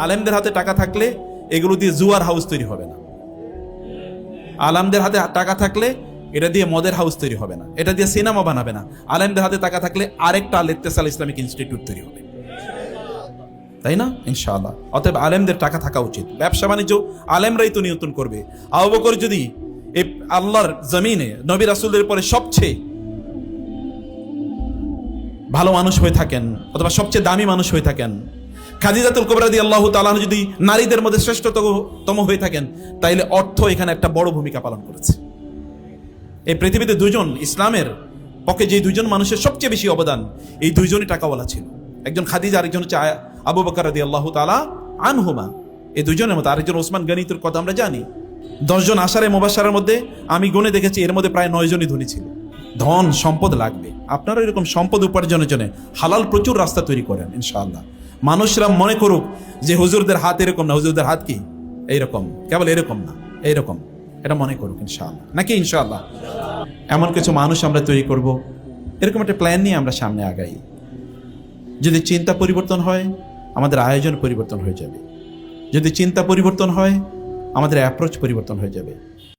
আলেমদের হাতে টাকা থাকলে এগুলো দিয়ে জুয়ার হাউস তৈরি হবে না। আলেমদের হাতে টাকা থাকলে এটা দিয়ে মদের হাউস তৈরি হবে না, এটা দিয়ে সিনেমা বানাবে না। আলেমদের হাতে টাকা থাকলে আরেকটা আল ইত্তেসাল ইসলামিক ইনস্টিটিউট তৈরি হবে, তাই না? ইনশাআল্লাহ। অতএব আলেমদের টাকা থাকা উচিত। ব্যবসা বাণিজ্য আলেমরাই তো নিয়ন্ত্রণ করবে। আবু বকর যদি এই আল্লাহর জমিনে নবী রাসূলের পরে সবচেয়ে ভালো মানুষ হয়ে থাকেন অথবা সবচেয়ে দামি মানুষ হয়ে থাকেন, খাদিজাতুল কুবরা রাদিয়াল্লাহু তাআলা আনহা যদি নারীদের মধ্যে শ্রেষ্ঠতম হয়ে থাকেন, তাইলে অর্থ এখানে একটা বড় ভূমিকা পালন করেছে। এই পৃথিবীতে দুজন ইসলামের পক্ষে যে দুজন মানুষের সবচেয়ে বেশি অবদান, এই দুইজনই টাকাওয়ালা ছিল। একজন খাদিজা, আরেকজন হচ্ছে আবু বকর রাদিয়াল্লাহু তাআলা আনহুমা। এই দুজনের মধ্যে আরেকজন ওসমান গনির কথা আমরা জানি। 10 জন আশারে মুবাশশারের মধ্যে আমি গুনে দেখেছি এর মধ্যে প্রায় 9 জনই ধনী ছিল। ধন সম্পদ লাগবে, আপনারা এরকম সম্পদ উপার্জনের জন্য হালাল প্রচুর রাস্তা তৈরি করেন ইনশাআল্লাহ। মানুষরা মনে করুক যে হুজুরদের হাত এরকম না, হুজুরদের হাত কি এইরকম, কেবল এরকম না, এইরকম, এটা মনে করুক ইনশাআল্লাহ, নাকি ইনশাআল্লাহ? এমন কিছু মানুষ আমরা তৈরি করব, এরকম একটা প্ল্যান নিয়ে আমরা সামনে আগাই। যদি চিন্তা পরিবর্তন হয়, আমাদের আয়োজন পরিবর্তন হয়ে যাবে। যদি চিন্তা পরিবর্তন হয়, আমাদের অ্যাপ্রোচ পরিবর্তন হয়ে যাবে।